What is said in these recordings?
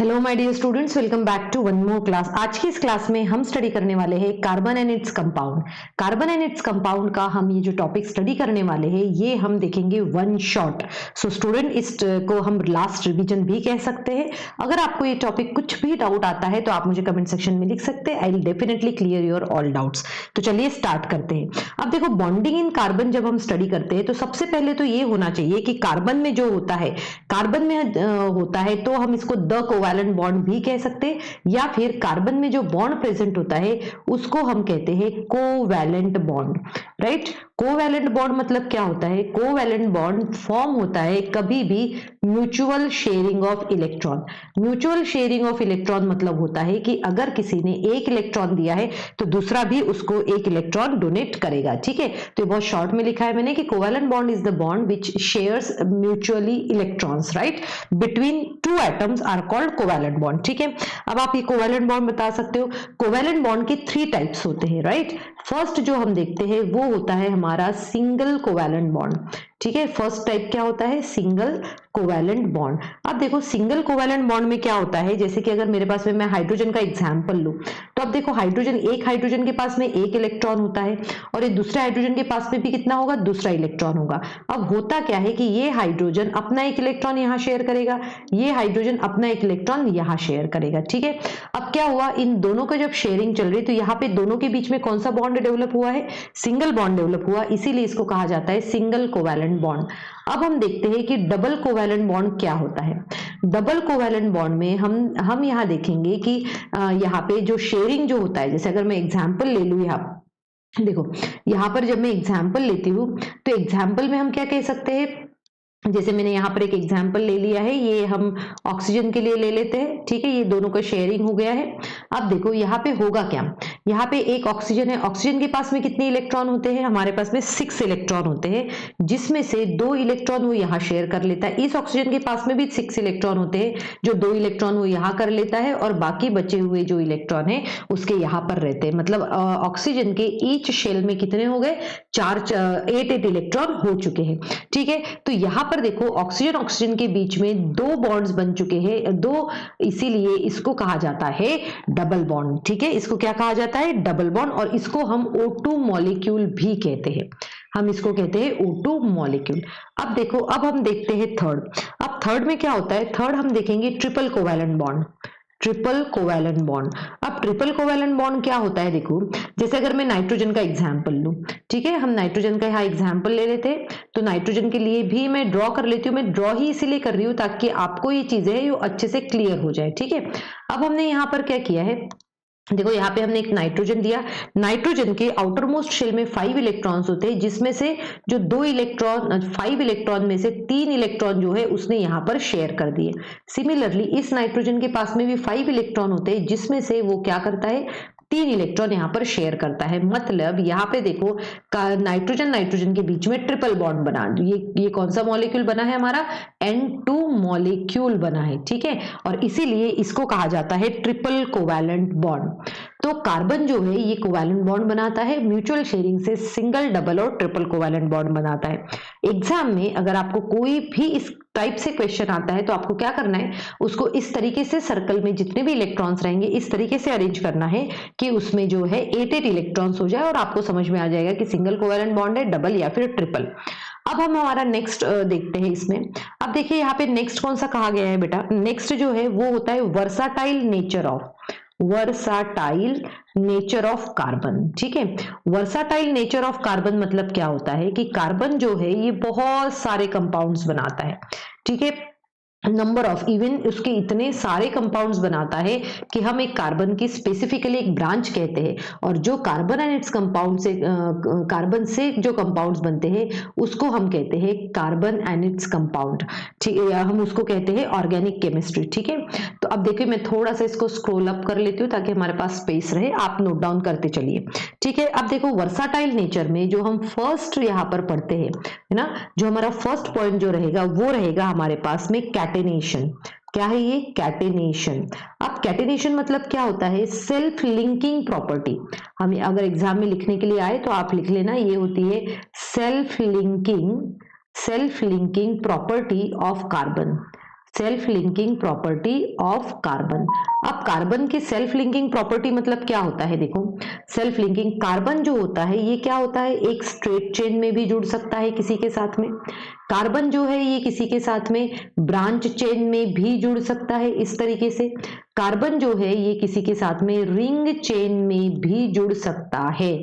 Hello my dear students, welcome back to one more class. आज की इस class में हम स्टडी करने वाले हैं carbon and its compound. Carbon and its compound का हम ये जो टॉपिक स्टडी करने वाले हैं ये हम देखेंगे वन शॉट। सो स्टूडेंट, इस को हम लास्ट रिवीजन भी कह सकते हैं। अगर आपको ये टॉपिक कुछ भी डाउट आता है तो आप मुझे कमेंट सेक्शन में लिख सकते हैं। I will definitely clear your all doubts. तो चलिए स्टार्ट करते हैं। अब देखो, बॉन्डिंग इन कार्बन जब हम स्टडी करते हैं तो सबसे पहले तो ये होना चाहिए कि कार्बन में जो होता है, कार्बन में होता है तो हम इसको द कोवैलेंट बॉन्ड भी कह सकते हैं, या फिर कार्बन में जो बॉन्ड प्रेजेंट होता है उसको हम कहते हैं covalent bond. Right, covalent bond मतलब क्या होता है? कोवैलेंट बॉन्ड फॉर्म होता है कभी भी mutual sharing of electron. Mutual sharing of electron मतलब होता है कि अगर किसी ने एक इलेक्ट्रॉन दिया है तो दूसरा भी उसको एक इलेक्ट्रॉन डोनेट करेगा। ठीक है, तो बहुत शॉर्ट में लिखा है मैंने कि covalent bond is the bond which shares mutually electrons, right, between two atoms are called covalent bond. ठीक है, अब आप ये कोवैलेंट बॉन्ड बता सकते हो। कोवैलेंट बॉन्ड के 3 टाइप्स होते हैं, राइट। फर्स्ट जो हम देखते हैं वो होता है हमारा सिंगल कोवैलेंट बॉन्ड। ठीक है, फर्स्ट टाइप क्या होता है? Single covalent bond. अब देखो, सिंगल कोवैलेंट बॉन्ड में क्या होता है, जैसे कि अगर मेरे पास में मैं हाइड्रोजन का एग्जांपल लूं तो अब देखो, हाइड्रोजन, एक हाइड्रोजन के पास में एक इलेक्ट्रॉन होता है और ये दूसरे हाइड्रोजन के पास में भी कितना होगा? दूसरा इलेक्ट्रॉन होगा। अब होता क्या है कि ये हाइड्रोजन अपना एक इलेक्ट्रॉन यहां शेयर करेगा, ये हाइड्रोजन अपना एक इलेक्ट्रॉन यहां शेयर करेगा। ठीक है, अब क्या हुआ, इन दोनों का जब शेयरिंग चल रही तो यहाँ पे दोनों के बीच में कौन सा बॉन्ड डेवलप हुआ है? सिंगल बॉन्ड डेवलप हुआ, इसीलिए इसको कहा जाता है सिंगल कोवैलेंट बॉन्ड। अब हम देखते हैं कि डबल कोवैलेंट बॉन्ड क्या होता है। डबल कोवैलेंट बॉन्ड में हम यहाँ देखेंगे कि यहाँ पे जो शेयरिंग जो होता है, जैसे अगर मैं एग्जांपल ले लूँ, यहाँ देखो, यहाँ पर जब मैं एग्जांपल लेती हूँ तो एग्जांपल में हम क्या कह सकते हैं, जैसे मैंने यहाँ पर एक एग्जाम्पल ले लिया है, ये हम ऑक्सीजन के लिए ले लेते हैं। ठीक है, ये दोनों का शेयरिंग हो गया है। अब देखो यहाँ पे होगा क्या, यहाँ पे एक ऑक्सीजन है, ऑक्सीजन के पास में कितने इलेक्ट्रॉन होते हैं? हमारे पास में 6 इलेक्ट्रॉन होते हैं, जिसमें से 2 इलेक्ट्रॉन वो यहाँ शेयर कर लेता है। इस ऑक्सीजन के पास में भी 6 इलेक्ट्रॉन होते हैं, जो 2 इलेक्ट्रॉन वो यहाँ कर लेता है और बाकी बचे हुए जो इलेक्ट्रॉन है उसके यहाँ पर रहते हैं। मतलब ऑक्सीजन के ईच शेल में कितने हो गए? 8 इलेक्ट्रॉन हो चुके हैं। ठीक है, तो यहाँ पर देखो, ऑक्सीजन ऑक्सीजन के बीच में 2 बॉन्ड्स बन चुके हैं, 2, इसीलिए इसको कहा जाता है डबल बॉन्ड। ठीक है, इसको क्या कहा जाता है? Double bond. और इसको हम O2 मॉलिक्यूल भी कहते हैं, हम इसको कहते हैं O2 मॉलिक्यूल। अब देखो, अब हम देखते हैं थर्ड। अब थर्ड में क्या होता है? थर्ड हम देखेंगे triple covalent bond. Triple covalent bond. अब ट्रिपल कोवैलेंट बॉन्ड क्या होता है? देखो, जैसे अगर मैं नाइट्रोजन का एग्जांपल लूं, ठीक है, हम नाइट्रोजन का यहाँ एग्जांपल ले लेते हैं, तो नाइट्रोजन के लिए भी मैं ड्रॉ कर लेती हूँ। मैं ड्रॉ ही इसीलिए कर रही हूँ ताकि आपको ये चीजें ये अच्छे से क्लियर हो जाए। ठीक है, अब हमने यहाँ पर क्या किया है, देखो, यहाँ पे हमने एक नाइट्रोजन दिया। नाइट्रोजन के आउटर मोस्ट शेल में 5 इलेक्ट्रॉन्स होते हैं, जिसमें से जो 2 इलेक्ट्रॉन, 5 इलेक्ट्रॉन में से 3 इलेक्ट्रॉन जो है उसने यहाँ पर शेयर कर दिए। सिमिलरली इस नाइट्रोजन के पास में भी 5 इलेक्ट्रॉन होते हैं, जिसमें से वो क्या करता है? 3 इलेक्ट्रॉन यहाँ पर शेयर करता है। मतलब यहाँ पे देखो, नाइट्रोजन नाइट्रोजन के बीच में ट्रिपल बॉन्ड बना। ये कौन सा मॉलिक्यूल बना है? हमारा N2 मॉलिक्यूल बना है। ठीक है, और इसीलिए इसको कहा जाता है ट्रिपल कोवैलेंट बॉन्ड। तो कार्बन जो है ये कोवैलेंट बॉन्ड बनाता है, म्यूचुअल शेयरिंग से सिंगल, डबल और ट्रिपल कोवैलेंट बॉन्ड बनाता है। एग्जाम में अगर आपको कोई भी इस टाइप से क्वेश्चन आता है तो आपको क्या करना है, उसको इस तरीके से सर्कल में जितने भी इलेक्ट्रॉन्स रहेंगे इस तरीके से अरेंज करना है कि उसमें जो है 8 इलेक्ट्रॉन्स हो जाए और आपको समझ में आ जाएगा कि सिंगल कोवैलेंट बॉन्ड है, डबल या फिर ट्रिपल। अब हम हमारा नेक्स्ट देखते हैं इसमें। अब देखिए, यहाँ पे नेक्स्ट कौन सा कहा गया है बेटा? नेक्स्ट जो है वो होता है versatile nature of, versatile nature of carbon. ठीक है, वर्साटाइल नेचर ऑफ कार्बन मतलब क्या होता है कि कार्बन जो है ये बहुत सारे कंपाउंड्स बनाता है। ठीक है, नंबर ऑफ, इवन उसके इतने सारे कंपाउंड्स बनाता है कि हम एक कार्बन की स्पेसिफिकली एक ब्रांच कहते हैं। और जो कार्बन एंड इट्स कंपाउंड से, कार्बन से जो कंपाउंड्स बनते हैं उसको हम कहते हैं कार्बन एंड इट्स कंपाउंड। ठीक है, हम उसको कहते हैं ऑर्गेनिक केमिस्ट्री। ठीक है, तो अब देखिए, मैं थोड़ा सा इसको स्क्रॉल अप कर लेती हूँ ताकि हमारे पास स्पेस रहे, आप नोट डाउन करते चलिए। ठीक है, अब देखो, वर्साटाइल नेचर में जो हम फर्स्ट यहाँ पर पढ़ते हैं, है ना, जो हमारा फर्स्ट पॉइंट जो रहेगा वो रहेगा हमारे पास में कैटेनेशन। क्या है ये? कैटेनेशन। अब कैटेनेशन मतलब क्या होता है? Self linking property. हम अगर एग्जाम में लिखने के लिए आए तो आप लिख लेना, ये होती है self linking property of carbon. Self linking property of carbon. अब कार्बन की सेल्फ लिंकिंग प्रॉपर्टी मतलब क्या होता है? देखो, सेल्फ लिंकिंग कार्बन जो होता है ये क्या होता है, एक स्ट्रेट चेन में भी जुड़ सकता है किसी के साथ में। कार्बन जो है ये किसी के साथ में ब्रांच चेन में भी जुड़ सकता है इस तरीके से। कार्बन जो है ये किसी के साथ में रिंग चेन में भी जुड़ सकता है।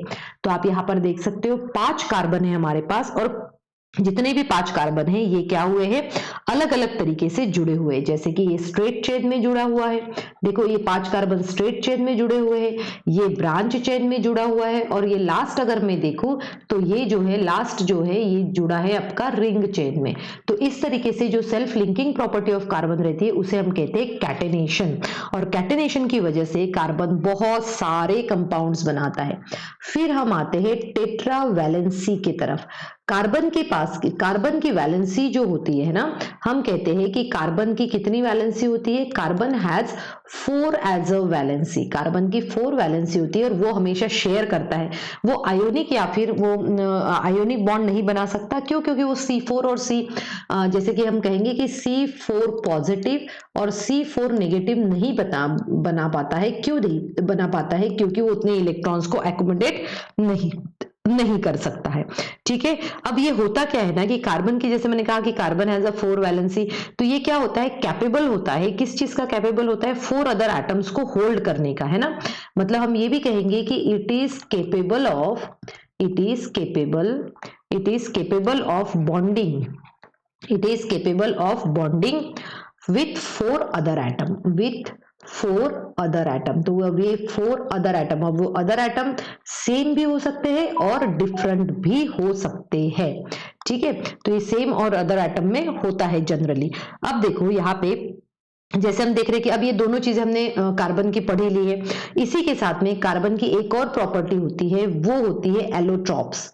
तो आप यहां पर देख सकते हो 5 कार्बन है हमारे पास, और जितने भी 5 कार्बन हैं ये क्या हुए हैं, अलग अलग तरीके से जुड़े हुए। जैसे कि ये स्ट्रेट चेन में जुड़ा हुआ है, देखो ये 5 कार्बन स्ट्रेट चेन में जुड़े हुए हैं, ये ब्रांच चेन में जुड़ा हुआ है, और ये लास्ट अगर मैं देखूं तो ये जो है लास्ट जो है ये जुड़ा है आपका रिंग चेन में। तो इस तरीके से जो self linking property of carbon रहती है उसे हम कहते हैं कैटेनेशन, और कैटेनेशन की वजह से कार्बन बहुत सारे कंपाउंड्स बनाता है। फिर हम आते हैं टेट्रा वैलेंसी की तरफ। कार्बन के पास कार्बन की वैलेंसी जो होती है ना, हम कहते हैं कि कार्बन की कितनी वैलेंसी होती है, carbon has 4 as a valency. Carbon की 4 वैलेंसी होती है, और वो हमेशा शेयर करता है। वो आयोनिक या फिर वो आयोनिक बॉन्ड नहीं बना सकता। क्यों? क्योंकि वो C4 और C, जैसे कि हम कहेंगे कि C4 पॉजिटिव और C4 नेगेटिव नहीं बना पाता है। क्यों नहीं बना पाता है? क्योंकि वो उतने इलेक्ट्रॉन्स को एकोमोडेट नहीं कर सकता है। ठीक है, अब ये होता क्या है ना कि कार्बन की, जैसे मैंने कहा कि कार्बन हैज अ 4 वैलेंसी, तो ये क्या होता है, कैपेबल होता है। किस चीज का कैपेबल होता है? 4 अदर एटम्स को होल्ड करने का, है ना। मतलब हम ये भी कहेंगे कि it is capable of bonding, it is capable of bonding with 4 other atom, with 4 other atom। तो अब ये 4 other atom, अब वो अदर एटम सेम भी हो सकते हैं और डिफरेंट भी हो सकते हैं। ठीक है, तो ये सेम और अदर एटम में होता है जनरली। अब देखो यहाँ पे जैसे हम देख रहे हैं कि अब ये दोनों चीजें हमने कार्बन की पढ़ी ली है। इसी के साथ में कार्बन की एक और प्रॉपर्टी होती है, वो होती है एलोट्रॉप्स।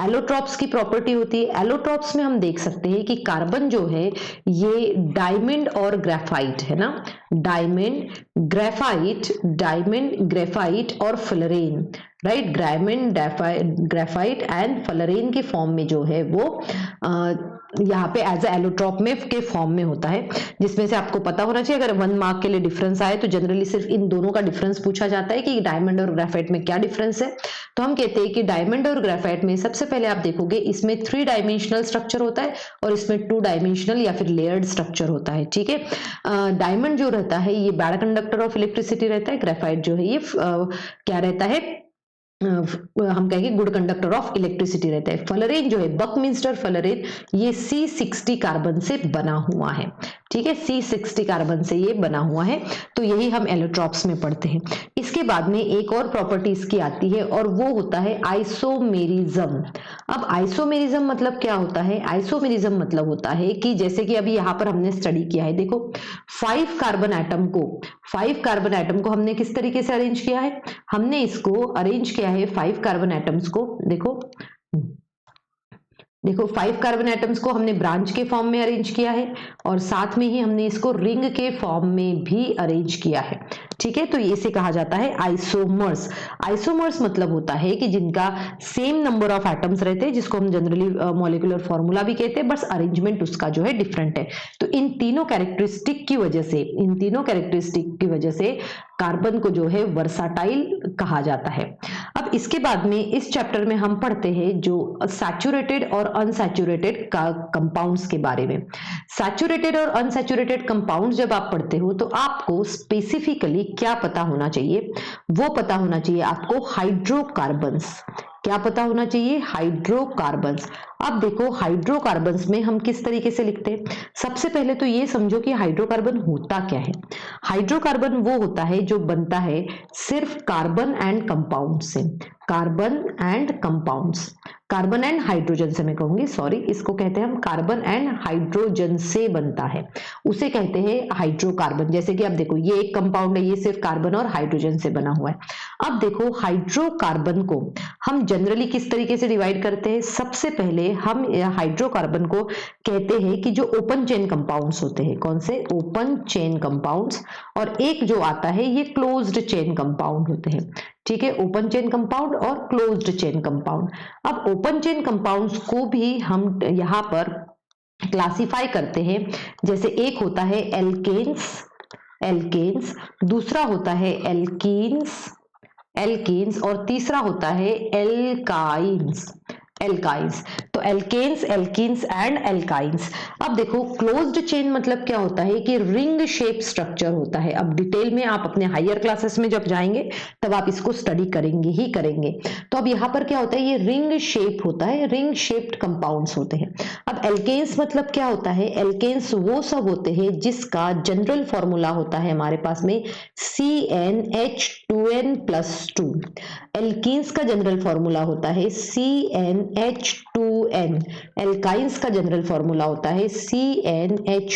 एलोट्रॉप्स की प्रॉपर्टी होती है, एलोट्रॉप्स में हम देख सकते हैं कि कार्बन जो है ये डायमंड और ग्रेफाइट, है ना, डायमंड ग्रेफाइट और fluorine, right, diamond graphite and fluorine के फॉर्म में जो है वो यहाँ पे एज एलोट्रॉप में के फॉर्म में होता है। जिसमें से आपको पता होना चाहिए, अगर 1 मार्क के लिए डिफरेंस आए तो जनरली सिर्फ इन दोनों का डिफरेंस पूछा जाता है कि डायमंड और ग्रेफाइट में क्या डिफरेंस है। तो हम कहते हैं कि डायमंड और ग्रेफाइट में सबसे पहले आप देखोगे इसमें 3 डायमेंशनल स्ट्रक्चर होता है और इसमें 2 डायमेंशनल या फिर लेयर्ड स्ट्रक्चर होता है। ठीक है, डायमंड जो रहता है ये बैड कंडक्टर ऑफ इलेक्ट्रिसिटी रहता है, ग्रेफाइट जो है ये क्या रहता है, हम कहेंगे गुड कंडक्टर ऑफ इलेक्ट्रिसिटी रहता है। फ्लोरीन जो है, बकमिंस्टर फ्लोरीन, ये C60 कार्बन से बना हुआ है। ठीक है, C60 कार्बन से ये बना हुआ है। तो यही हम एलोट्रॉप्स में पढ़ते हैं। इसके बाद में एक और प्रॉपर्टी इसकी आती है और वो होता है आइसोमेरिज्म। अब आइसोमेरिज्म मतलब क्या होता है? आइसोमेरिज्म मतलब होता है कि जैसे कि अभी यहाँ पर हमने स्टडी किया है, देखो 5 कार्बन एटम को हमने किस तरीके से अरेंज किया है? हमने इसको अरेंज किया है 5 कार्बन एटम्स को, देखो 5 कार्बन एटम्स को हमने ब्रांच के फॉर्म में अरेंज किया है और साथ में ही हमने इसको रिंग के फॉर्म में भी अरेंज किया है। ठीक है, तो इसे कहा जाता है आइसोमर्स। आइसोमर्स मतलब होता है कि जिनका सेम नंबर ऑफ एटम्स रहते हैं, जिसको हम जनरली मॉलिक्यूलर फॉर्मूला भी कहते हैं, बस अरेंजमेंट उसका जो है डिफरेंट है। तो इन तीनों कैरेक्टरिस्टिक की वजह से कार्बन को जो है वर्साटाइल कहा जाता है। अब इसके बाद में इस चैप्टर में हम पढ़ते हैं जो सैचुरेटेड और अनसैचुरेटेड कंपाउंड्स के बारे में। सैचुरेटेड और अनसैचुरेटेड कंपाउंड्स जब आप पढ़ते हो तो आपको स्पेसिफिकली क्या पता होना चाहिए? वो पता होना चाहिए आपको हाइड्रोकार्बन्स। क्या पता होना चाहिए? हाइड्रोकार्बन्स। अब देखो हाइड्रोकार्बन्स में हम किस तरीके से लिखते हैं। सबसे पहले तो ये समझो कि हाइड्रोकार्बन होता क्या है। हाइड्रोकार्बन वो होता है जो बनता है सिर्फ कार्बन एंड कंपाउंड से, carbon and compounds, carbon and hydrogen से मैं कहूंगी, सॉरी, इसको कहते हैं हम कार्बन एंड हाइड्रोजन से बनता है, उसे कहते हैं हाइड्रोकार्बन। जैसे कि अब देखो ये एक कंपाउंड है, ये सिर्फ कार्बन और हाइड्रोजन से बना हुआ है। अब देखो हाइड्रोकार्बन को हम जनरली किस तरीके से डिवाइड करते हैं? सबसे पहले हम हाइड्रोकार्बन को कहते हैं कि जो ओपन चेन कंपाउंड्स होते हैं, कौन से? ओपन चेन कंपाउंड्स, और एक जो आता है ये क्लोज्ड चेन कंपाउंड होते हैं। ठीक है, ओपन चेन कंपाउंड और क्लोज्ड चेन कंपाउंड। अब ओपन चेन कंपाउंड्स को भी हम यहाँ पर क्लासिफाई करते हैं। जैसे एक होता है एल्केन्स, एल्केन्स, दूसरा होता है एल्कीन्स, एल्कीन्स, और तीसरा होता है एल्काइंस, एल्काइंस। तो एल्केन्स, एल्कीन्स एंड एल्काइंस। अब देखो क्लोज्ड चेन मतलब क्या होता है कि रिंग शेप स्ट्रक्चर होता है। अब डिटेल में आप अपने हायर क्लासेस में जब जाएंगे तब आप इसको स्टडी करेंगे ही करेंगे। तो अब यहाँ पर क्या होता है, ये रिंग शेप होता है, रिंग शेप्ड कंपाउंड्स होते हैं। अब एल्केन्स मतलब क्या होता है, एल्केन्स वो सब होते हैं जिसका जनरल फॉर्मूला होता है हमारे पास में CnH2n+2। एल्कीन्स का जनरल फॉर्मूला होता है CnH2n। एल्काइंस का जनरल फॉर्मूला होता है CnH2n-2।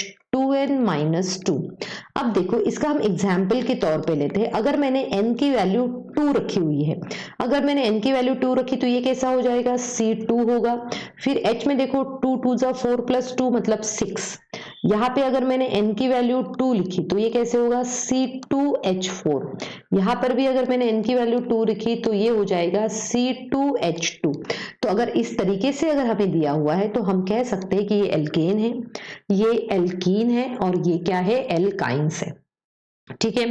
अब देखो इसका हम एग्जाम्पल के तौर पे लेते हैं। अगर मैंने n की वैल्यू 2 रखी हुई है, अगर मैंने n की वैल्यू 2 रखी तो ये कैसा हो जाएगा, C2 होगा। फिर H में देखो 2 2 4 + 2 मतलब 6। यहाँ पे अगर मैंने n की वैल्यू 2 लिखी तो ये कैसे होगा, C2H4। यहाँ पर भी अगर मैंने n की वैल्यू 2 लिखी तो ये हो जाएगा C2H2। तो अगर इस तरीके से अगर हमें दिया हुआ है तो हम कह सकते हैं कि ये एल्केन है, ये एल्कीन है और ये क्या है, एल्काइंस है। ठीक है,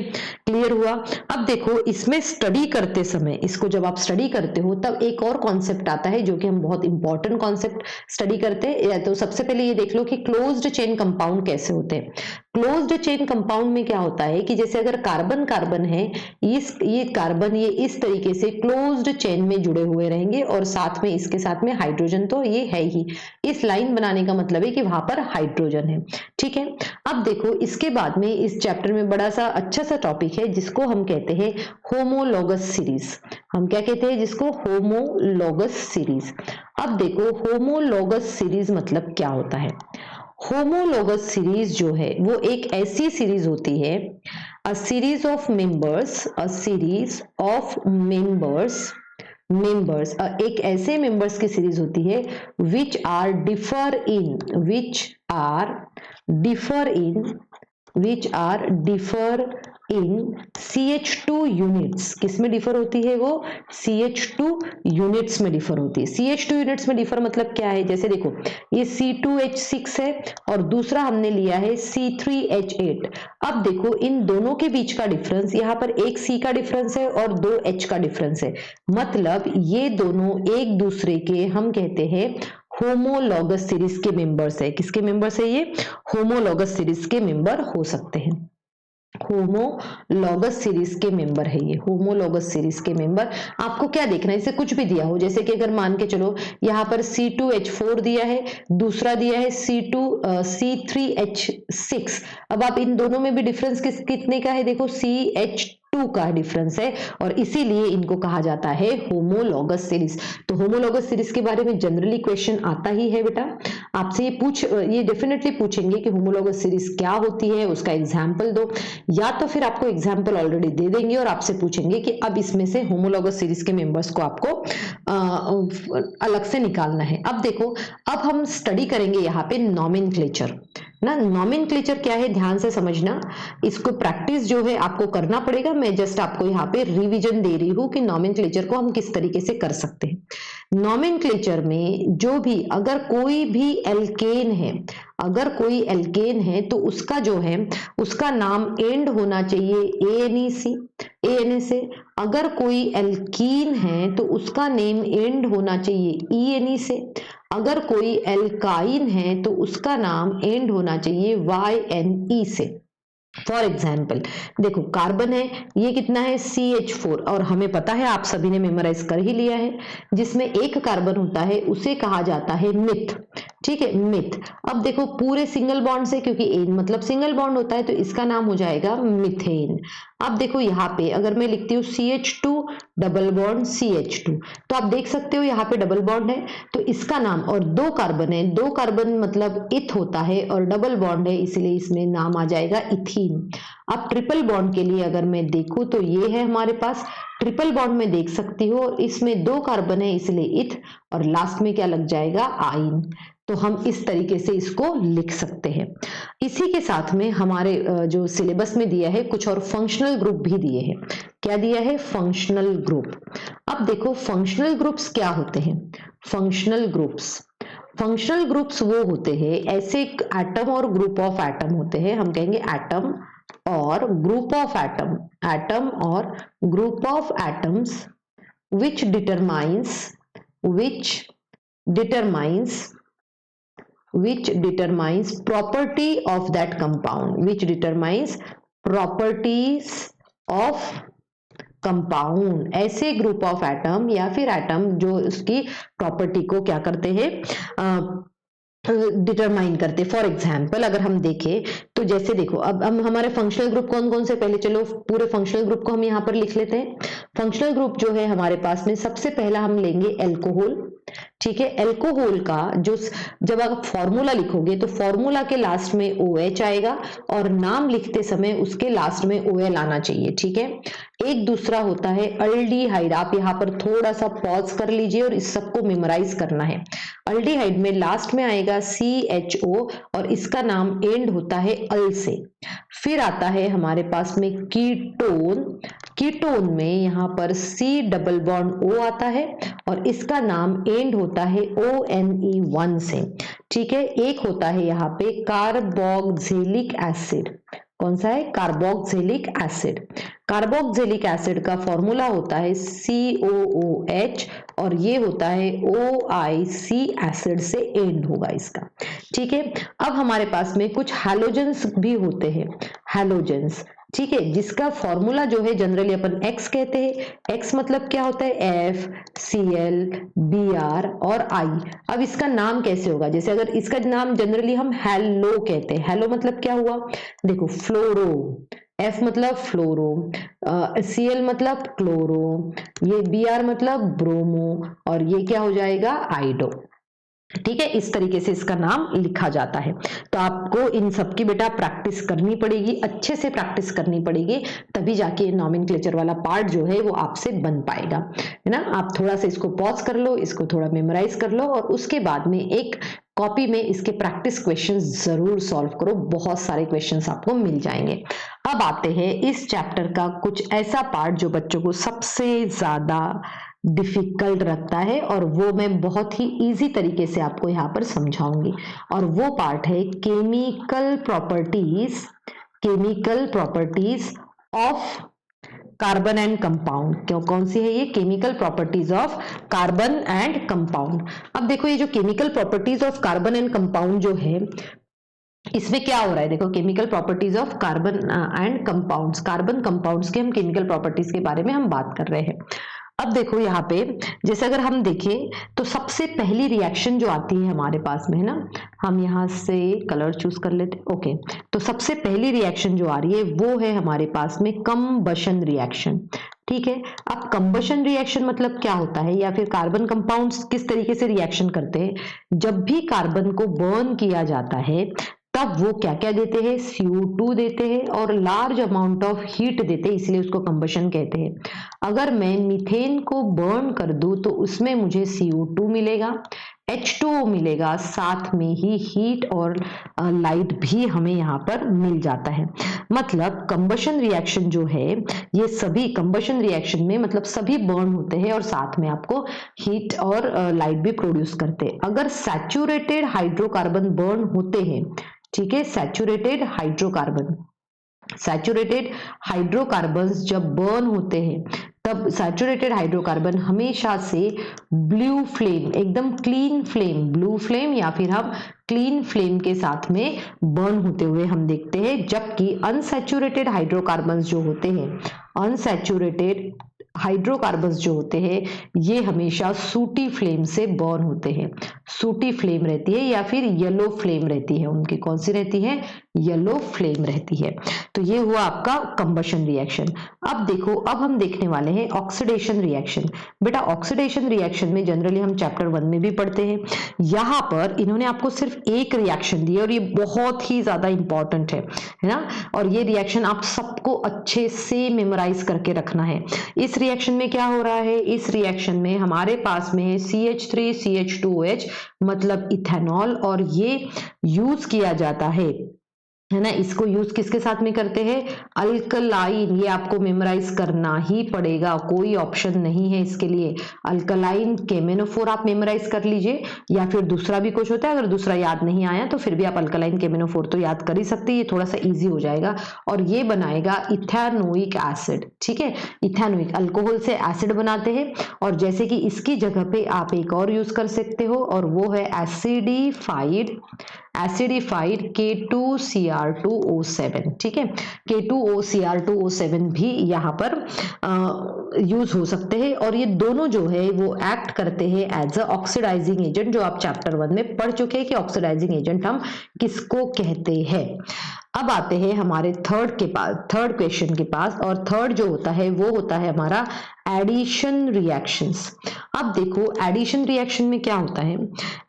क्लियर हुआ। अब देखो इसमें स्टडी करते समय, इसको जब आप स्टडी करते हो तब एक और कॉन्सेप्ट आता है जो कि हम बहुत इंपॉर्टेंट कॉन्सेप्ट स्टडी करते हैं। तो सबसे पहले ये देख लो कि क्लोज्ड चेन कंपाउंड कैसे होते हैं। क्लोज्ड चेन कंपाउंड में क्या होता है कि जैसे अगर कार्बन कार्बन है, ये कार्बन ये इस तरीके से क्लोज्ड चेन में जुड़े हुए रहेंगे और साथ में इसके साथ में हाइड्रोजन तो ये है ही। इस लाइन बनाने का मतलब है कि वहां पर हाइड्रोजन है। ठीक है, अब देखो इसके बाद में इस चैप्टर में बड़ा सा अच्छा सा टॉपिक है जिसको हम कहते हैं होमोलॉगस सीरीज। हम क्या कहते हैं जिसको, होमोलॉगस सीरीज। अब देखो होमोलॉगस सीरीज मतलब क्या होता है। होमोलॉगस सीरीज जो है वो एक ऐसी सीरीज होती है, a series of members, a series of members, members एक ऐसे मेंबर्स की सीरीज होती है which are differ in, which are differ in CH2 units. किस में डिफर होती है वो, CH2 यूनिट्स में डिफर होती है। CH2 यूनिट्स में डिफर मतलब क्या है, जैसे देखो ये C2H6 है और दूसरा हमने लिया है C3H8। अब देखो इन दोनों के बीच का डिफरेंस, यहाँ पर एक C का डिफरेंस है और 2 H का डिफरेंस है, मतलब ये दोनों एक दूसरे के हम कहते हैं होमोलॉगस सीरीज के मेंबर्स है। किसके मेंबर्स है ये, होमोलॉगस सीरीज के मेंबर हो सकते हैं। होमोलॉगस सीरीज के मेंबर है ये, होमोलॉगस सीरीज के मेंबर। आपको क्या देखना है, इसे कुछ भी दिया हो, जैसे कि अगर मान के चलो यहाँ पर C2H4 दिया है, दूसरा दिया है C3H6। अब आप इन दोनों में भी डिफरेंस कितने का है, देखो CH2 का डिफरेंस है और इसीलिए इनको कहा जाता है होमोलॉगस सीरीज। तो होमोलॉगस सीरीज के बारे में जनरली क्वेश्चन आता ही है बेटा, आपसे ये डेफिनेटली पूछेंगे कि होमोलॉगस सीरीज क्या होती है, उसका एग्जाम्पल दो, या तो फिर आपको एग्जाम्पल ऑलरेडी दे देंगे और आपसे पूछेंगे कि अब इसमें से होमोलॉगस सीरीज के मेंबर्स को आपको अलग से निकालना है। अब देखो अब हम स्टडी करेंगे यहाँ पे नॉमेनक्लेचर ना। नॉमेनक्लेचर क्या है ध्यान से समझना, इसको प्रैक्टिस जो है आपको करना पड़ेगा। मैं जस्ट आपको यहाँ पे रिवीजन दे रही हूँ कि नॉमेनक्लेचर को हम किस तरीके से कर सकते हैं। नॉमेनक्लेचर में जो भी अगर कोई भी एल्केन है, अगर कोई एल्केन है तो उसका जो है उसका नाम एंड होना चाहिए ANE से। अगर कोई एल्कीन है तो उसका नेम एंड होना चाहिए ENE से। अगर कोई एल्काइन है तो उसका नाम एंड होना चाहिए YNE से। फॉर एग्जाम्पल देखो कार्बन है, ये कितना है CH4, और हमें पता है आप सभी ने मेमोराइज कर ही लिया है, जिसमें एक कार्बन होता है उसे कहा जाता है मिथ। ठीक है, मिथ। अब देखो पूरे सिंगल बॉन्ड से, क्योंकि एन मतलब सिंगल बॉन्ड होता है तो इसका नाम हो जाएगा मिथेन। अब देखो यहाँ पे अगर मैं लिखती हूँ CH2 डबल बॉन्ड CH2, तो आप देख सकते हो यहाँ पे डबल बॉन्ड है तो इसका नाम, और 2 कार्बन है, 2 कार्बन मतलब इथ होता है और डबल बॉन्ड है इसलिए इसमें नाम आ जाएगा इथीन। अब ट्रिपल बॉन्ड के लिए अगर मैं देखूं तो ये है हमारे पास ट्रिपल बॉन्ड में देख सकती हो, इसमें 2 कार्बन है इसलिए इथ और लास्ट में क्या लग जाएगा आइन। तो हम इस तरीके से इसको लिख सकते हैं। इसी के साथ में हमारे जो सिलेबस में दिया है कुछ और फंक्शनल ग्रुप भी दिए हैं। क्या दिया है, फंक्शनल ग्रुप। अब देखो फंक्शनल ग्रुप्स क्या होते हैं। फंक्शनल ग्रुप्स फंक्शनल ग्रुप्स वो होते हैं ऐसे एटम और ग्रुप ऑफ एटम होते हैं, हम कहेंगे एटम और ग्रुप ऑफ एटम, एटम और group of atoms which determines property of that compound, which determines properties of compound. ऐसे ग्रुप ऑफ एटम या फिर एटम जो उसकी प्रॉपर्टी को क्या करते हैं, डिटरमाइन करते। फॉर एग्जाम्पल अगर हम देखें तो जैसे देखो अब हम हमारे फंक्शनल ग्रुप कौन कौन से, पहले चलो पूरे फंक्शनल ग्रुप को हम यहाँ पर लिख लेते हैं। फंक्शनल ग्रुप जो है हमारे पास में सबसे पहला हम लेंगे एल्कोहल, ठीक है। एल्कोहल का जो जब आप फॉर्मूला लिखोगे तो फॉर्मूला के लास्ट में OH आएगा और नाम लिखते समय उसके लास्ट में OL आना चाहिए, ठीक है। एक दूसरा होता है अल्डिहाइड, आप यहाँ पर थोड़ा सा पॉज कर लीजिए और इस सबको मेमोराइज करना है। अल्डिहाइड में लास्ट में आएगा CHO और इसका नाम एंड होता है अल से। फिर आता है हमारे पास में कीटोन, कीटोन में यहाँ पर C डबल बॉन्ड O आता है और इसका नाम एंड होता है ONE1 से, ठीक है। एक होता है यहाँ पे कार्बोक्सिलिक एसिड, कौन सा है, कार्बोक्सिलिक एसिड। कार्बोक्सिलिक एसिड का फॉर्मूला होता है COOH और ये होता है OIC एसिड से एंड होगा इसका, ठीक है। अब हमारे पास में कुछ हैलोजेंस भी होते हैं, हैलोजेंस, ठीक है, जिसका फॉर्मूला जो है जनरली अपन X कहते हैं। X मतलब क्या होता है, F Cl Br और I। अब इसका नाम कैसे होगा, जैसे अगर इसका नाम जनरली हम हेलो कहते हैं, हेलो मतलब क्या हुआ, देखो फ्लोरो, F मतलब फ्लोरो, Cl मतलब क्लोरो, ये Br मतलब ब्रोमो और ये क्या हो जाएगा, आइडो, ठीक है। इस तरीके से इसका नाम लिखा जाता है। तो आपको इन सबकी बेटा प्रैक्टिस करनी पड़ेगी, अच्छे से प्रैक्टिस करनी पड़ेगी, तभी जाके नॉमेनक्लेचर वाला पार्ट जो है वो आपसे बन पाएगा, है ना। आप थोड़ा सा इसको पॉज कर लो, इसको थोड़ा मेमोराइज कर लो और उसके बाद में एक कॉपी में इसके प्रैक्टिस क्वेश्चंस जरूर सॉल्व करो, बहुत सारे क्वेश्चंस आपको मिल जाएंगे। अब आते हैं इस चैप्टर का कुछ ऐसा पार्ट जो बच्चों को सबसे ज्यादा डिफिकल्ट रखता है और वो मैं बहुत ही इजी तरीके से आपको यहाँ पर समझाऊंगी, और वो पार्ट है chemical properties, chemical properties of carbon and compound. क्यों, कौन सी है ये, chemical properties of carbon and compound. अब देखो ये जो chemical properties of carbon and compound जो है इसमें क्या हो रहा है, देखो chemical properties of carbon and compounds, carbon compounds के हम केमिकल प्रॉपर्टीज के बारे में हम बात कर रहे हैं। अब देखो यहाँ पे जैसे अगर हम देखें तो सबसे पहली रिएक्शन जो आती है हमारे पास में, है ना, हम यहाँ से कलर चूज कर लेते, ओके। तो सबसे पहली रिएक्शन जो आ रही है वो है हमारे पास में कंबशन रिएक्शन, ठीक है। अब कंबशन रिएक्शन मतलब क्या होता है, या फिर कार्बन कंपाउंड्स किस तरीके से रिएक्शन करते हैं, जब भी कार्बन को बर्न किया जाता है तब वो क्या क्या देते हैं, CO2 देते हैं और लार्ज अमाउंट ऑफ हीट देते हैं, इसलिए उसको कंबशन कहते हैं। अगर मैं मीथेन को बर्न कर दूं तो उसमें मुझे CO2 मिलेगा, H2O मिलेगा, साथ में ही हीट और लाइट भी हमें यहाँ पर मिल जाता है। मतलब कंबशन रिएक्शन जो है ये सभी कंबशन रिएक्शन में मतलब सभी बर्न होते हैं और साथ में आपको हीट और लाइट भी प्रोड्यूस करते हैं। अगर सैचुरेटेड हाइड्रोकार्बन बर्न होते हैं, ठीक है, सैचुरेटेड हाइड्रोकार्बन, सैचुरेटेड हाइड्रोकार्बन्स जब बर्न होते हैं तब सैचुरेटेड हाइड्रोकार्बन हमेशा से ब्लू फ्लेम, एकदम क्लीन फ्लेम, ब्लू फ्लेम या फिर हम क्लीन फ्लेम के साथ में बर्न होते हुए हम देखते हैं, जबकि अनसैचुरेटेड हाइड्रोकार्बन्स जो होते हैं, अनसैचुरेटेड हाइड्रोकार्बन्स जो होते हैं ये हमेशा सूटी फ्लेम से बर्न होते हैं, सूटी फ्लेम रहती है या फिर येलो फ्लेम रहती है, उनकी कौन सी रहती है, येलो फ्लेम रहती है। तो ये हुआ आपका कंबशन रिएक्शन। अब देखो, अब हम देखने वाले हैं ऑक्सीडेशन रिएक्शन। बेटा ऑक्सीडेशन रिएक्शन में जनरली हम चैप्टर 1 में भी पढ़ते हैं, यहाँ पर इन्होंने आपको सिर्फ एक रिएक्शन दी और ये बहुत ही ज्यादा इंपॉर्टेंट है ना, और ये रिएक्शन आप सबको अच्छे से मेमोराइज करके रखना है। इस रिएक्शन में क्या हो रहा है, इस रिएक्शन में हमारे पास में है CH3CH2OH मतलब इथेनॉल, और ये यूज किया जाता है है ना, इसको यूज किसके साथ में करते हैं, अल्कलाइन, ये आपको मेमोराइज करना ही पड़ेगा, कोई ऑप्शन नहीं है इसके लिए। अल्कलाइन केमेनोफोर आप मेमोराइज कर लीजिए, या फिर दूसरा भी कुछ होता है, अगर दूसरा याद नहीं आया तो फिर भी आप अल्कलाइन केमेनोफोर तो याद कर ही सकते हैं, ये थोड़ा सा इजी हो जाएगा। और ये बनाएगा इथेनोइक एसिड, ठीक है, इथेनोइक, अल्कोहल से एसिड बनाते हैं। और जैसे कि इसकी जगह पे आप एक और यूज कर सकते हो, और वो है एसिडिफाइड K2Cr2O7, ठीक है, K2Cr2O7 भी यहाँ पर यूज हो सकते हैं। और ये दोनों जो है वो एक्ट करते हैं एज अ ऑक्सीडाइजिंग एजेंट, जो आप चैप्टर 1 में पढ़ चुके हैं कि ऑक्सीडाइजिंग एजेंट हम किसको कहते हैं। अब आते हैं हमारे थर्ड क्वेश्चन के पास, और थर्ड जो होता है वो होता है हमारा एडिशन रिएक्शंस। अब देखो एडिशन रिएक्शन में क्या होता है,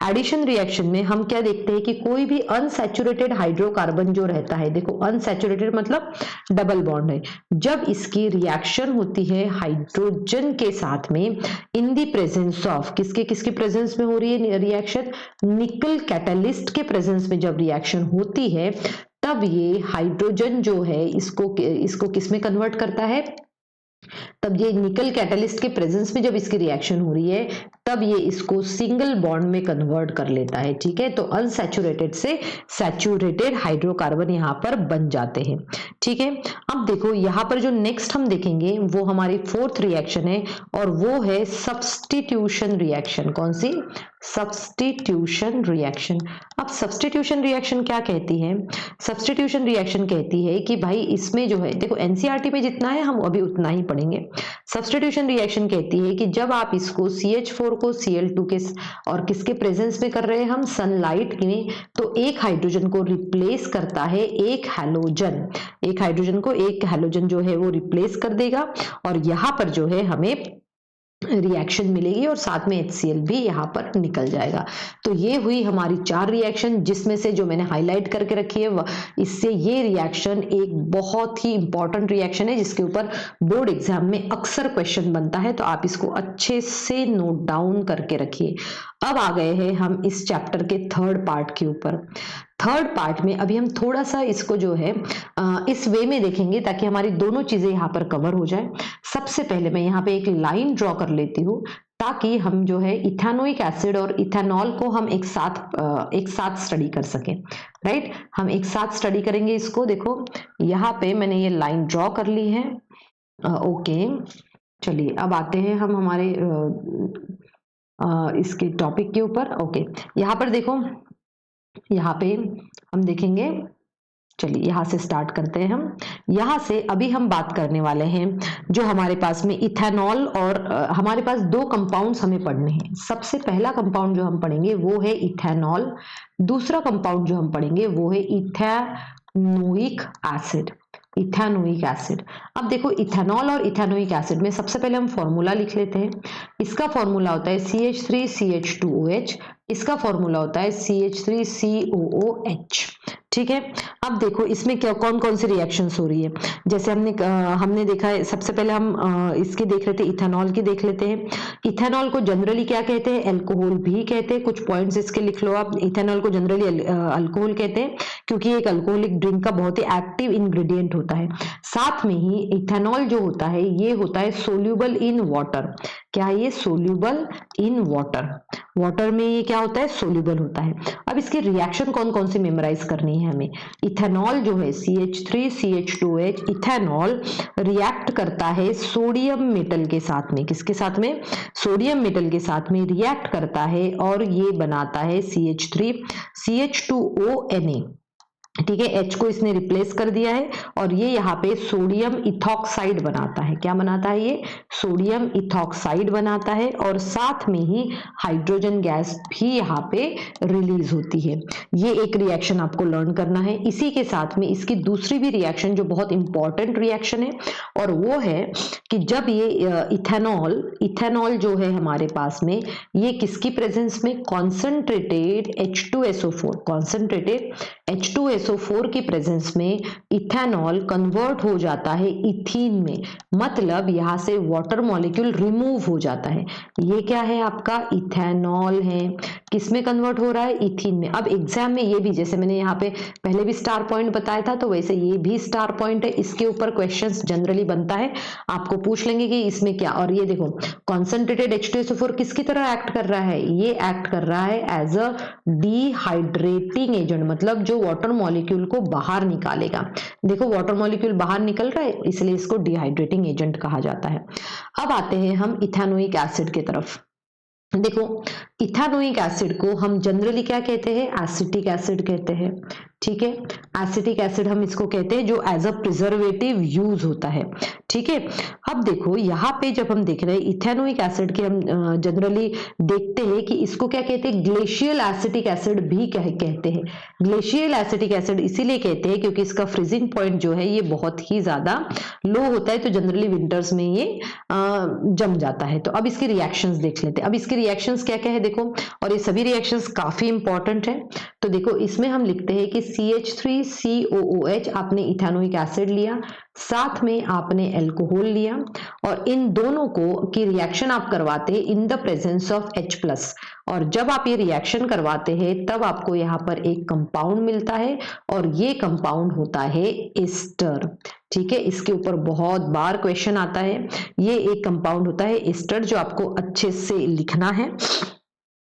एडिशन रिएक्शन में हम क्या देखते हैं कि कोई भी अनसैचुरेटेड हाइड्रोकार्बन जो रहता है, देखो अनसैचुरेटेड मतलब डबल बॉन्ड है, जब इसकी रिएक्शन होती है हाइड्रोजन के साथ में इन द प्रेजेंस ऑफ, किसके प्रेजेंस में हो रही है रिएक्शन, निकल कैटलिस्ट के प्रेजेंस में जब रिएक्शन होती है, तब ये हाइड्रोजन जो है इसको किस में कन्वर्ट करता है, तब ये निकल कैटलिस्ट के प्रेजेंस में जब इसकी रिएक्शन हो रही है तब ये इसको सिंगल बॉन्ड में कन्वर्ट कर लेता है, ठीक है। तो अनसैचुरेटेड से सैचुरेटेड हाइड्रोकार्बन यहाँ पर बन जाते हैं, ठीक है। अब देखो यहाँ पर जो नेक्स्ट हम देखेंगे वो हमारी फोर्थ रिएक्शन है, और वो है सब्स्टिट्यूशन रिएक्शन। कौन सी, सब्स्टिट्यूशन रिएक्शन। अब सब्स्टिट्यूशन रिएक्शन क्या कहती है, सब्स्टिट्यूशन रिएक्शन कहती है कि भाई इसमें जो है, देखो एनसीईआरटी में जितना है हम अभी उतना ही पढ़ेंगे। सब्स्टिट्यूशन रिएक्शन कहती है कि जब आप इसको CH4 को Cl2 के और किसके प्रेजेंस में कर रहे हैं हम, सनलाइट में, तो एक हाइड्रोजन को रिप्लेस करता है एक हैलोजन, एक हाइड्रोजन को एक हैलोजन जो है वो रिप्लेस कर देगा, और यहाँ पर जो है हमें रिएक्शन मिलेगी और साथ में HCl भी यहाँ पर निकल जाएगा। तो ये हुई हमारी 4 रिएक्शन, जिसमें से जो मैंने हाईलाइट करके रखी है इससे ये रिएक्शन एक बहुत ही इंपॉर्टेंट रिएक्शन है, जिसके ऊपर बोर्ड एग्जाम में अक्सर क्वेश्चन बनता है, तो आप इसको अच्छे से नोट डाउन करके रखिए। अब आ गए हैं हम इस चैप्टर के थर्ड पार्ट के ऊपर। थर्ड पार्ट में अभी हम थोड़ा सा इसको जो है इस वे में देखेंगे ताकि हमारी दोनों चीजें यहाँ पर कवर हो जाए। सबसे पहले मैं यहाँ पे एक लाइन ड्रॉ कर लेती हूँ ताकि हम जो है इथेनोइक एसिड और इथेनॉल को हम एक साथ स्टडी कर सकें, राइट। हम एक साथ स्टडी करेंगे इसको। देखो यहाँ पे मैंने ये लाइन ड्रॉ कर ली है, ओके। चलिए अब आते हैं हम हमारे इसके टॉपिक के ऊपर। ओके, यहाँ पर देखो, यहाँ पे हम देखेंगे, चलिए यहाँ से स्टार्ट करते हैं हम। यहाँ से अभी हम बात करने वाले हैं जो हमारे पास में इथेनॉल, और हमारे पास 2 कंपाउंड्स हमें पढ़ने हैं। सबसे पहला कंपाउंड जो हम पढ़ेंगे वो है इथेनॉल, दूसरा कंपाउंड जो हम पढ़ेंगे वो है इथेनोइक एसिड, इथेनोइक एसिड। अब देखो इथेनॉल और इथेनोइक एसिड में सबसे पहले हम फॉर्मूला लिख लेते हैं। इसका फॉर्मूला होता है CH3CH2OH, इसका फॉर्मूला होता है CH3COOH, ठीक है। अब देखो इसमें क्या कौन कौन सी रिएक्शंस हो रही है, जैसे हमने देखा है। सबसे पहले हम इसकी देख लेते हैं, इथेनॉल की देख लेते हैं। इथेनॉल को जनरली क्या कहते हैं, अल्कोहल भी कहते हैं। कुछ पॉइंट्स इसके लिख लो आप। इथेनॉल को जनरली अल्कोहल कहते हैं क्योंकि एक अल्कोहलिक ड्रिंक का बहुत ही एक्टिव इंग्रेडिएंट होता है। साथ में ही इथेनॉल जो होता है ये होता है सोल्यूबल इन वाटर। क्या है ये, सोल्यूबल इन वाटर, वाटर में ये क्या होता है, सोल्यूबल होता है। अब इसकी रिएक्शन कौन कौन सी मेमोराइज करनी है हमें। इथेनॉल जो है CH3CH2OH, इथेनॉल रिएक्ट करता है सोडियम मेटल के साथ में, किसके साथ में, सोडियम मेटल के साथ में रिएक्ट करता है, और ये बनाता है CH3CH2ONA, ठीक है। H को इसने रिप्लेस कर दिया है और ये यहाँ पे सोडियम इथॉक्साइड बनाता है। क्या बनाता है ये, सोडियम इथॉक्साइड बनाता है, और साथ में ही हाइड्रोजन गैस भी यहाँ पे रिलीज होती है। ये एक रिएक्शन आपको लर्न करना है। इसी के साथ में इसकी दूसरी भी रिएक्शन जो बहुत इंपॉर्टेंट रिएक्शन है, और वो है कि जब ये इथेनॉल जो है हमारे पास में, ये किसकी प्रेजेंस में, concentrated H2SO4, concentrated H2SO4 H2SO4 की प्रेजेंस में इथेनॉल कन्वर्ट हो जाता है इथीन में, मतलब यहाँ से वाटर मॉलिक्यूल रिमूव हो जाता है। ये क्या है आपका इथेनॉल है, किसमें कन्वर्ट हो रहा है इथीन में। अब एग्जाम में ये भी, जैसे मैंने यहाँ पे पहले भी स्टार पॉइंट बताया था, तो वैसे ये भी स्टार पॉइंट है, इसके ऊपर क्वेश्चंस जनरली बनता है, आपको पूछ लेंगे कि इसमें क्या। और ये देखो कॉन्सेंट्रेटेड H2SO4 किसकी तरह एक्ट कर रहा है, ये एक्ट कर रहा है एज अ डिहाइड्रेटिंग एजेंट, मतलब जो वाटर मॉलिक्यूल को बाहर निकालेगा। देखो वाटर मॉलिक्यूल बाहर निकल रहा है, इसलिए इसको डिहाइड्रेटिंग एजेंट कहा जाता है। अब आते हैं हम इथेनोइक एसिड की तरफ। देखो इथेनोइक एसिड को हम जनरली क्या कहते हैं, एसिटिक एसिड कहते हैं। ठीक है, एसिटिक एसिड हम इसको कहते हैं जो एज अ प्रिजर्वेटिव यूज होता है। ठीक है, अब देखो यहाँ पे जब हम देख रहे हैं इथेनोइक एसिड के, हम जनरली देखते हैं कि इसको क्या कहते हैं, ग्लेशियल एसिटिक एसिड भी कहते हैं। ग्लेशियल एसिटिक एसिड इसीलिए कहते हैं क्योंकि इसका फ्रीजिंग पॉइंट जो है ये बहुत ही ज्यादा लो होता है, तो जनरली विंटर्स में ये जम जाता है। तो अब इसके रिएक्शंस देख लेते हैं। अब इसके रिएक्शंस क्या क्या है देखो, और ये सभी रिएक्शंस काफी इंपॉर्टेंट है। तो देखो इसमें हम लिखते हैं कि CH3COOH, आपने इथेनोइक एसिड लिया, साथ में आपने अल्कोहल लिया, और इन दोनों को की रिएक्शन आप करवाते हैं in the presence of H+। और जब आप ये रिएक्शन करवाते हैं तब आपको यहाँ पर एक कंपाउंड मिलता है, और ये कंपाउंड होता है एस्टर। ठीक है, इसके ऊपर बहुत बार क्वेश्चन आता है। ये एक कंपाउंड होता है एस्टर, जो आपको अच्छे से लिखना है।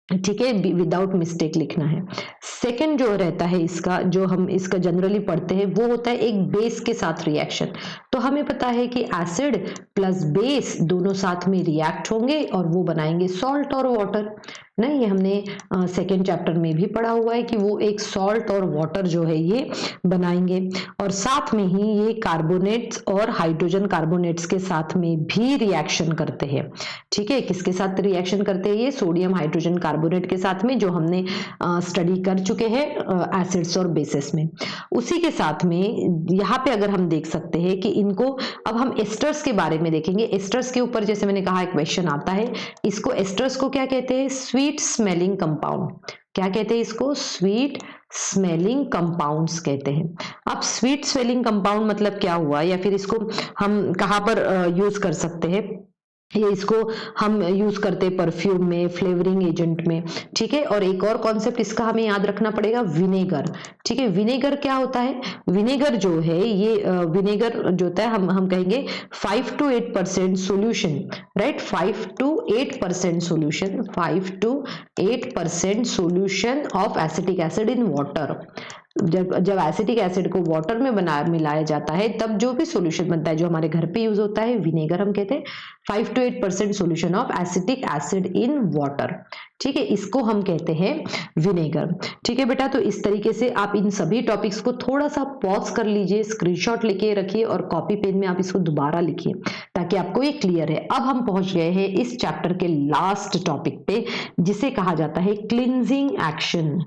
ठीक है, विदाउट मिस्टेक लिखना है। सेकंड जो रहता है इसका, जो हम इसका जनरली पढ़ते हैं, वो होता है एक बेस के साथ रिएक्शन। तो हमें पता है कि एसिड प्लस बेस दोनों साथ में रिएक्ट होंगे और वो बनाएंगे सॉल्ट और वाटर। नहीं, ये हमने सेकेंड चैप्टर में भी पढ़ा हुआ है कि वो एक सॉल्ट और वाटर जो है ये बनाएंगे, और साथ में ही ये कार्बोनेट्स और हाइड्रोजन कार्बोनेट्स के साथ में भी रिएक्शन करते हैं। ठीक है, किसके साथ रिएक्शन करते हैं, ये सोडियम हाइड्रोजन कार्बोनेट के साथ में, जो हमने स्टडी कर चुके हैं एसिड्स और बेसिस में। उसी के साथ में यहाँ पे अगर हम देख सकते हैं कि इनको, अब हम एस्टर्स के बारे में देखेंगे। एस्टर्स के ऊपर जैसे मैंने कहा एक क्वेश्चन आता है, इसको एस्टर्स को क्या कहते हैं, स्वीट स्मेलिंग कंपाउंड। क्या कहते हैं इसको, स्वीट स्मेलिंग कंपाउंड्स कहते हैं। अब स्वीट स्मेलिंग कंपाउंड मतलब क्या हुआ, या फिर इसको हम कहाँ पर यूज कर सकते हैं, ये इसको हम यूज करते हैं परफ्यूम में, फ्लेवरिंग एजेंट में। ठीक है, और एक और कॉन्सेप्ट इसका हमें याद रखना पड़ेगा, विनेगर। ठीक है, विनेगर क्या होता है, विनेगर जो है ये विनेगर जो होता है, हम कहेंगे 5 to 8% solution, right, 5 to 8% solution, 5 to 8% solution of acetic acid in water. जब एसिटिक एसिड को वाटर में मिलाया जाता है, तब जो भी सॉल्यूशन बनता है, जो हमारे घर पे यूज होता है, विनेगर हम कहते हैं। 5 to 8% solution of acetic acid in water. ठीक है, इसको हम कहते हैं विनेगर। ठीक है बेटा, तो इस तरीके से आप इन सभी टॉपिक्स को थोड़ा सा पॉज कर लीजिए, स्क्रीनशॉट लेके रखिए, और कॉपी पेन में आप इसको दोबारा लिखिए ताकि आपको ये क्लियर है। अब हम पहुंच गए हैं इस चैप्टर के लास्ट टॉपिक पे, जिसे कहा जाता है क्लींजिंग एक्शन।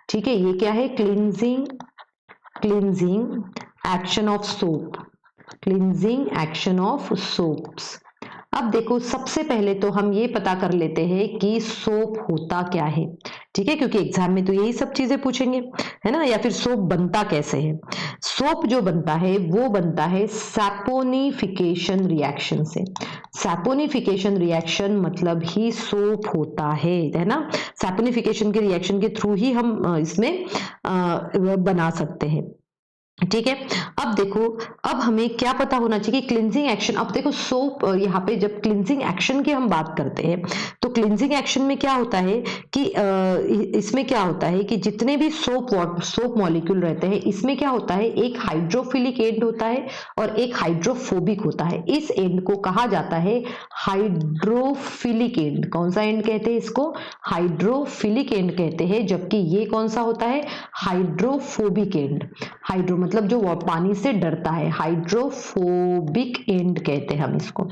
ठीक है, ये क्या है, cleansing action of soap, cleansing action of soaps. अब देखो सबसे पहले तो हम ये पता कर लेते हैं कि सोप होता क्या है। ठीक है, क्योंकि एग्जाम में तो यही सब चीजें पूछेंगे, है ना, या फिर सोप बनता कैसे है। सोप जो बनता है वो बनता है सैपोनिफिकेशन रिएक्शन से। सैपोनिफिकेशन रिएक्शन मतलब ही सोप होता है ना। सैपोनिफिकेशन के रिएक्शन के थ्रू ही हम इसमें बना सकते हैं। ठीक है, अब देखो, अब हमें क्या पता होना चाहिए कि क्लींजिंग एक्शन। अब देखो सोप, यहाँ पे जब क्लींजिंग एक्शन की हम बात करते हैं, तो क्लींजिंग एक्शन में क्या होता है कि इसमें क्या होता है कि जितने भी सोप मॉलिक्यूल रहते हैं, इसमें क्या होता है, एक हाइड्रोफिलिक एंड होता है और एक हाइड्रोफोबिक होता है। इस एंड को कहा जाता है हाइड्रोफिलिक एंड। कौन सा एंड कहते हैं इसको, हाइड्रोफिलिक एंड कहते हैं, जबकि ये कौन सा होता है, हाइड्रोफोबिक एंड। हाइड्रो मतलब जो पानी से डरता है, हाइड्रोफोबिक एंड कहते हैं हम इसको।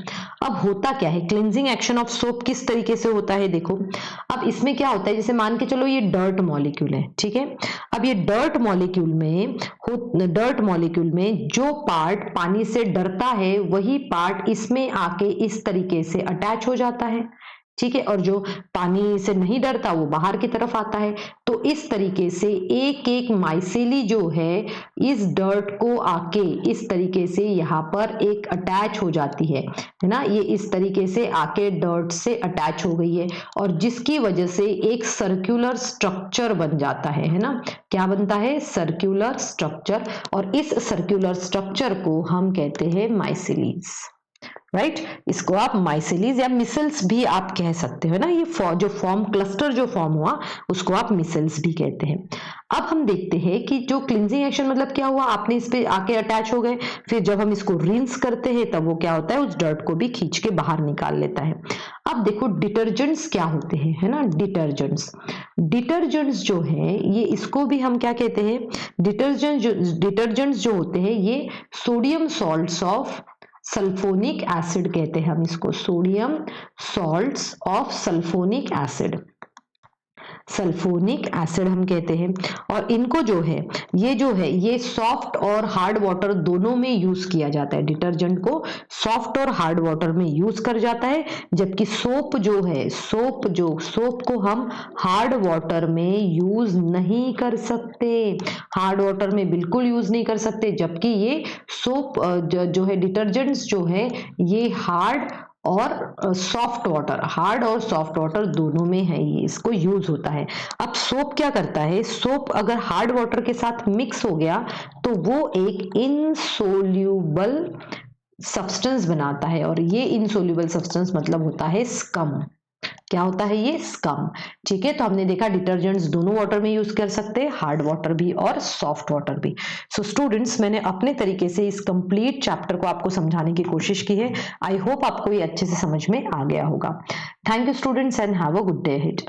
अब होता क्या है, क्लींजिंग एक्शन ऑफ सोप किस तरीके से होता है, देखो अब इसमें क्या होता है, जैसे मान के चलो ये डर्ट मॉलिक्यूल है। ठीक है, अब ये डर्ट मॉलिक्यूल में जो पार्ट पानी से डरता है, वही पार्ट इसमें आके इस तरीके से अटैच हो जाता है। ठीक है, और जो पानी से नहीं डरता वो बाहर की तरफ आता है। तो इस तरीके से एक एक माइसेली जो है इस डर्ट को आके इस तरीके से यहाँ पर एक अटैच हो जाती है ना, ये इस तरीके से आके डर्ट से अटैच हो गई है और जिसकी वजह से एक सर्कुलर स्ट्रक्चर बन जाता है ना। क्या बनता है? Circular structure. और इस सर्कुलर स्ट्रक्चर को हम कहते हैं माइसेलीज, राइट इसको आप माइसेलीज या मिसल्स भी आप कह सकते हो ना। ये जो फॉर्म क्लस्टर जो फॉर्म हुआ उसको आप मिसल्स भी कहते हैं। अब हम देखते हैं कि जो क्लिंजिंग एक्शन मतलब क्या हुआ, आपने इस पे आके अटैच हो गए, फिर जब हम इसको रिंस करते हैं तब वो क्या होता है, उस डर्ट को भी खींच के बाहर निकाल लेता है। अब देखो डिटर्जेंट्स क्या होते हैं, है ना, डिटर्जेंट्स जो है ये इसको भी हम क्या कहते हैं, डिटर्जेंट्स जो होते हैं ये sodium salts of sulphonic acid कहते हैं हम इसको, sodium salts of sulphonic acid, sulphonic acid हम कहते हैं। और इनको जो है ये सॉफ्ट और हार्ड वाटर दोनों में यूज किया जाता है। डिटर्जेंट को सॉफ्ट और हार्ड वाटर में यूज कर जाता है, जबकि सोप जो है सोप को हम हार्ड वाटर में यूज नहीं कर सकते, हार्ड वाटर में बिल्कुल यूज नहीं कर सकते। जबकि ये सोप जो है डिटर्जेंट्स जो है ये हार्ड और सॉफ्ट वाटर दोनों में है, ये इसको यूज होता है। अब सोप क्या करता है, सोप अगर हार्ड वाटर के साथ मिक्स हो गया तो वो एक इनसोल्यूबल सब्सटेंस बनाता है और ये इनसोल्यूबल सब्सटेंस मतलब होता है स्कम। क्या होता है ये? स्कम। ठीक है, तो हमने देखा डिटर्जेंट्स दोनों वाटर में यूज कर सकते हैं, हार्ड वाटर भी और सॉफ्ट वाटर भी। सो स्टूडेंट्स मैंने अपने तरीके से इस कंप्लीट चैप्टर को आपको समझाने की कोशिश की है। आई होप आपको ये अच्छे से समझ में आ गया होगा। Thank you students and have a good day ahead.